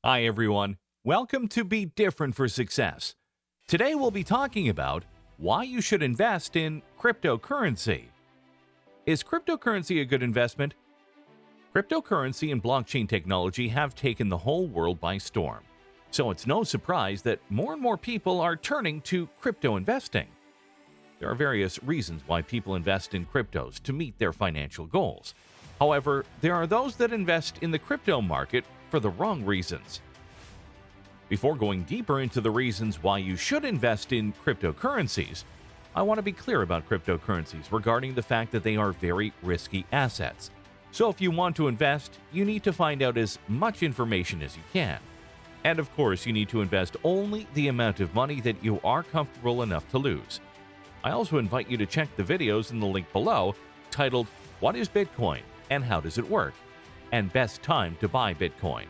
Hi, everyone. Welcome to Be Different for Success. Today, we'll be talking about why you should invest in cryptocurrency. Is cryptocurrency a good investment? Cryptocurrency and blockchain technology have taken the whole world by storm. So it's no surprise that more and more people are turning to crypto investing. There are various reasons why people invest in cryptos to meet their financial goals. However, there are those that invest in the crypto market for the wrong reasons. Before going deeper into the reasons why you should invest in cryptocurrencies, I want to be clear about cryptocurrencies regarding the fact that they are very risky assets. So if you want to invest, you need to find out as much information as you can. And of course, you need to invest only the amount of money that you are comfortable enough to lose. I also invite you to check the videos in the link below titled "What is Bitcoin and How Does It Work?" and Best Time to Buy Bitcoin.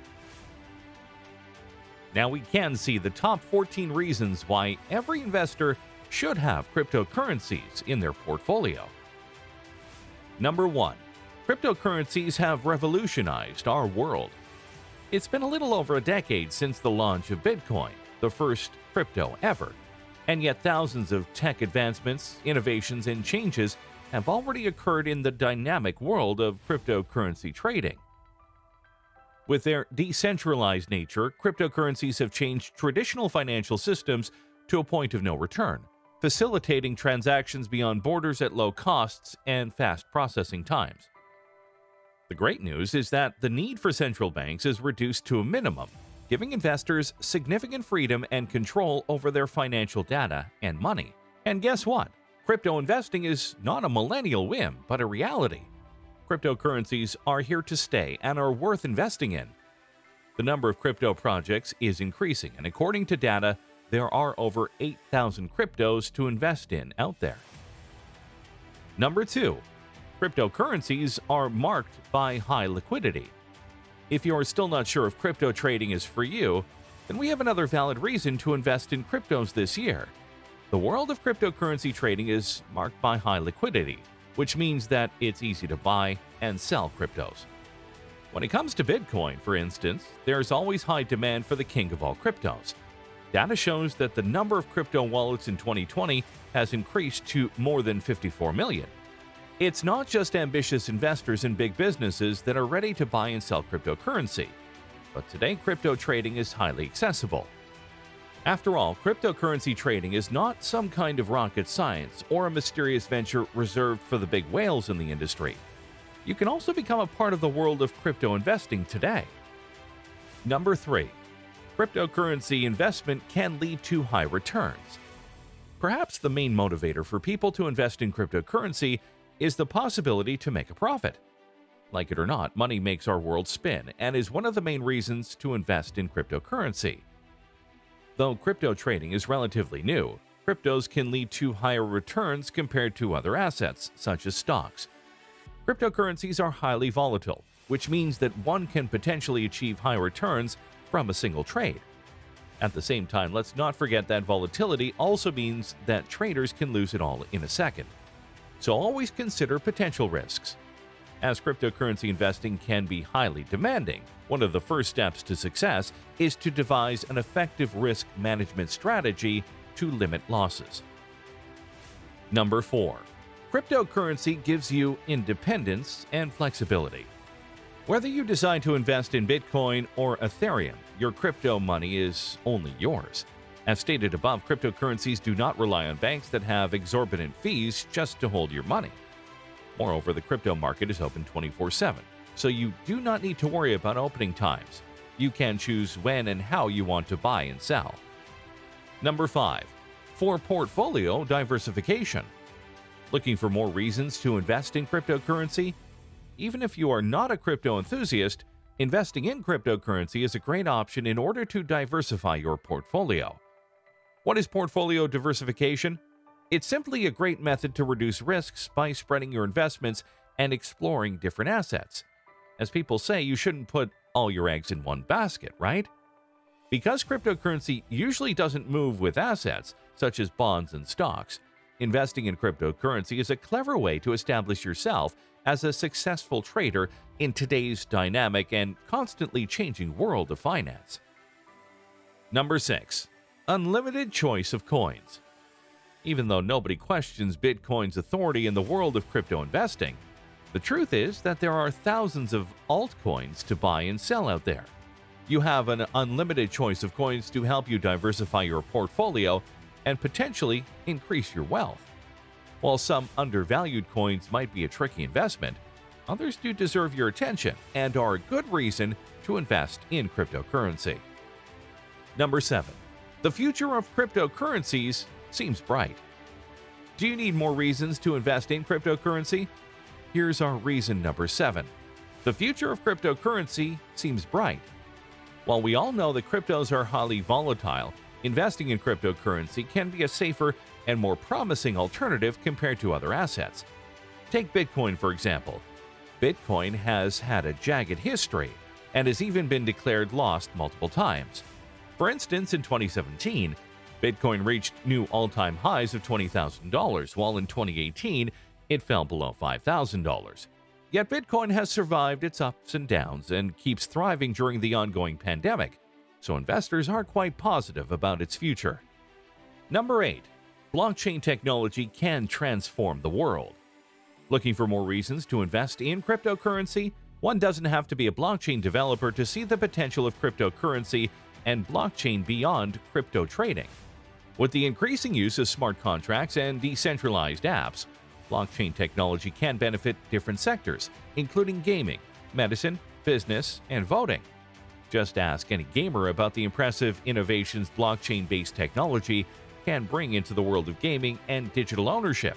Now we can see the top 14 reasons why every investor should have cryptocurrencies in their portfolio. Number 1. Cryptocurrencies have revolutionized our world. It's been a little over a decade since the launch of Bitcoin, the first crypto ever, and yet thousands of tech advancements, innovations, and changes have already occurred in the dynamic world of cryptocurrency trading. With their decentralized nature, cryptocurrencies have changed traditional financial systems to a point of no return, facilitating transactions beyond borders at low costs and fast processing times. The great news is that the need for central banks is reduced to a minimum, giving investors significant freedom and control over their financial data and money. And guess what? Crypto investing is not a millennial whim, but a reality. Cryptocurrencies are here to stay and are worth investing in. The number of crypto projects is increasing, and according to data, there are over 8,000 cryptos to invest in out there. Number 2. Cryptocurrencies are marked by high liquidity. If you are still not sure if crypto trading is for you, then we have another valid reason to invest in cryptos this year. The world of cryptocurrency trading is marked by high liquidity, which means that it's easy to buy and sell cryptos. When it comes to Bitcoin, for instance, there's always high demand for the king of all cryptos. Data shows that the number of crypto wallets in 2020 has increased to more than 54 million. It's not just ambitious investors and big businesses that are ready to buy and sell cryptocurrency, but today crypto trading is highly accessible. After all, cryptocurrency trading is not some kind of rocket science or a mysterious venture reserved for the big whales in the industry. You can also become a part of the world of crypto investing today. Number 3. Cryptocurrency investment can lead to high returns. Perhaps the main motivator for people to invest in cryptocurrency is the possibility to make a profit. Like it or not, money makes our world spin and is one of the main reasons to invest in cryptocurrency. Though crypto trading is relatively new, cryptos can lead to higher returns compared to other assets, such as stocks. Cryptocurrencies are highly volatile, which means that one can potentially achieve high returns from a single trade. At the same time, let's not forget that volatility also means that traders can lose it all in a second. So always consider potential risks. As cryptocurrency investing can be highly demanding, one of the first steps to success is to devise an effective risk management strategy to limit losses. Number 4. Cryptocurrency gives you independence and flexibility. Whether you decide to invest in Bitcoin or Ethereum, your crypto money is only yours. As stated above, cryptocurrencies do not rely on banks that have exorbitant fees just to hold your money. Moreover, the crypto market is open 24/7, so you do not need to worry about opening times. You can choose when and how you want to buy and sell. Number 5. For portfolio diversification. Looking for more reasons to invest in cryptocurrency? Even if you are not a crypto enthusiast, investing in cryptocurrency is a great option in order to diversify your portfolio. What is portfolio diversification? It's simply a great method to reduce risks by spreading your investments and exploring different assets. As people say, you shouldn't put all your eggs in one basket, right? Because cryptocurrency usually doesn't move with assets, such as bonds and stocks, investing in cryptocurrency is a clever way to establish yourself as a successful trader in today's dynamic and constantly changing world of finance. Number 6. Unlimited choice of coins. Even though nobody questions Bitcoin's authority in the world of crypto investing, the truth is that there are thousands of altcoins to buy and sell out there. You have an unlimited choice of coins to help you diversify your portfolio and potentially increase your wealth. While some undervalued coins might be a tricky investment, others do deserve your attention and are a good reason to invest in cryptocurrency. Number 7. The future of cryptocurrencies seems bright. Do you need more reasons to invest in cryptocurrency? Here's our reason number 7. The future of cryptocurrency seems bright. While we all know that cryptos are highly volatile, investing in cryptocurrency can be a safer and more promising alternative compared to other assets. Take Bitcoin, for example. Bitcoin has had a jagged history and has even been declared lost multiple times. For instance, in 2017, Bitcoin reached new all-time highs of $20,000, while in 2018, it fell below $5,000. Yet Bitcoin has survived its ups and downs and keeps thriving during the ongoing pandemic, so investors are quite positive about its future. Number 8. Blockchain technology can transform the world. Looking for more reasons to invest in cryptocurrency? One doesn't have to be a blockchain developer to see the potential of cryptocurrency and blockchain beyond crypto trading. With the increasing use of smart contracts and decentralized apps, blockchain technology can benefit different sectors, including gaming, medicine, business, and voting. Just ask any gamer about the impressive innovations blockchain-based technology can bring into the world of gaming and digital ownership.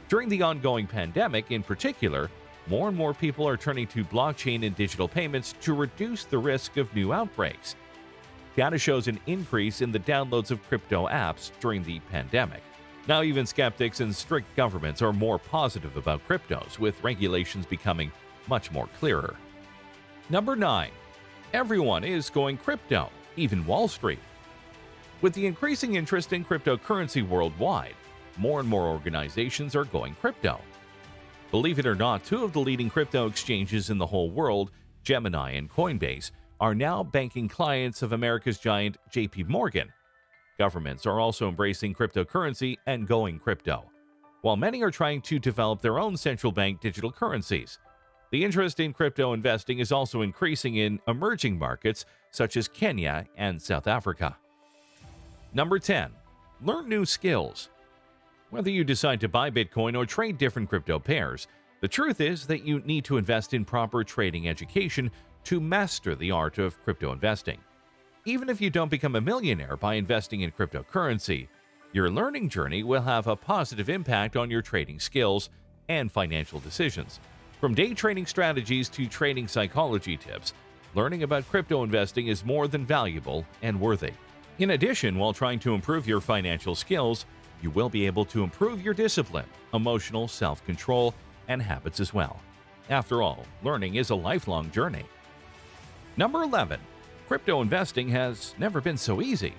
During the ongoing pandemic in particular, more and more people are turning to blockchain and digital payments to reduce the risk of new outbreaks. Data shows an increase in the downloads of crypto apps during the pandemic. Now even skeptics and strict governments are more positive about cryptos, with regulations becoming much more clearer. Number 9. Everyone is going crypto, even Wall Street. With the increasing interest in cryptocurrency worldwide, more and more organizations are going crypto. Believe it or not, 2 of the leading crypto exchanges in the whole world, Gemini and Coinbase, are now banking clients of America's giant JP Morgan. Governments are also embracing cryptocurrency and going crypto, while many are trying to develop their own central bank digital currencies. The interest in crypto investing is also increasing in emerging markets such as Kenya and South Africa. Number 10. Learn new skills. Whether you decide to buy Bitcoin or trade different crypto pairs, the truth is that you need to invest in proper trading education to master the art of crypto investing. Even if you don't become a millionaire by investing in cryptocurrency, your learning journey will have a positive impact on your trading skills and financial decisions. From day trading strategies to trading psychology tips, learning about crypto investing is more than valuable and worthy. In addition, while trying to improve your financial skills, you will be able to improve your discipline, emotional self-control, and habits as well. After all, learning is a lifelong journey. Number 11. Crypto investing has never been so easy.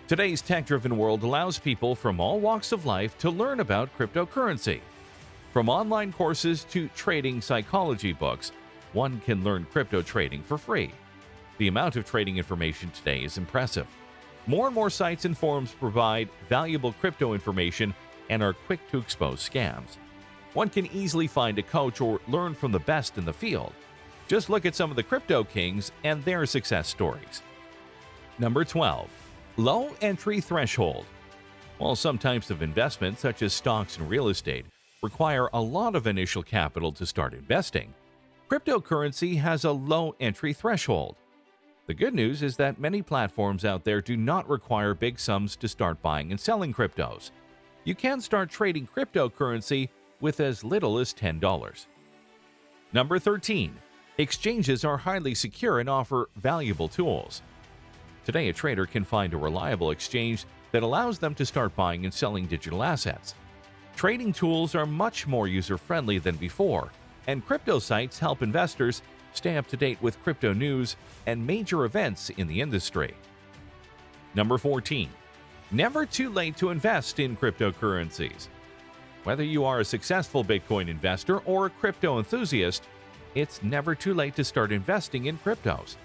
Today's tech-driven world allows people from all walks of life to learn about cryptocurrency. From online courses to trading psychology books, one can learn crypto trading for free. The amount of trading information today is impressive. More and more sites and forums provide valuable crypto information and are quick to expose scams. One can easily find a coach or learn from the best in the field. Just look at some of the crypto kings and their success stories. Number 12. Low entry threshold. While some types of investments, such as stocks and real estate, require a lot of initial capital to start investing, cryptocurrency has a low entry threshold. The good news is that many platforms out there do not require big sums to start buying and selling cryptos. You can start trading cryptocurrency with as little as $10. Number 13. Exchanges are highly secure and offer valuable tools. Today, a trader can find a reliable exchange that allows them to start buying and selling digital assets. Trading tools are much more user-friendly than before, and crypto sites help investors stay up to date with crypto news and major events in the industry. Number 14. Never too late to invest in cryptocurrencies. Whether you are a successful Bitcoin investor or a crypto enthusiast, it's never too late to start investing in cryptos.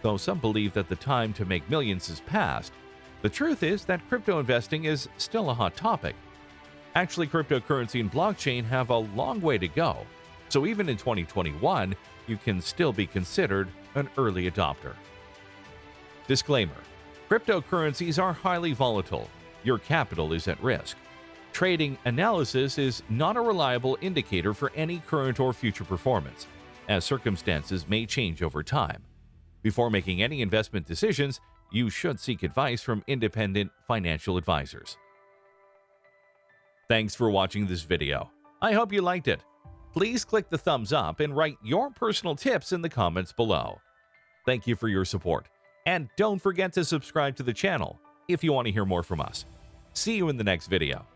Though some believe that the time to make millions is past, the truth is that crypto investing is still a hot topic. Actually, cryptocurrency and blockchain have a long way to go, so even in 2021, you can still be considered an early adopter. Disclaimer: cryptocurrencies are highly volatile. Your capital is at risk. Trading analysis is not a reliable indicator for any current or future performance, as circumstances may change over time. Before making any investment decisions, you should seek advice from independent financial advisors. Thanks for watching this video. I hope you liked it. Please click the thumbs up and write your personal tips in the comments below. Thank you for your support, and don't forget to subscribe to the channel if you want to hear more from us. See you in the next video.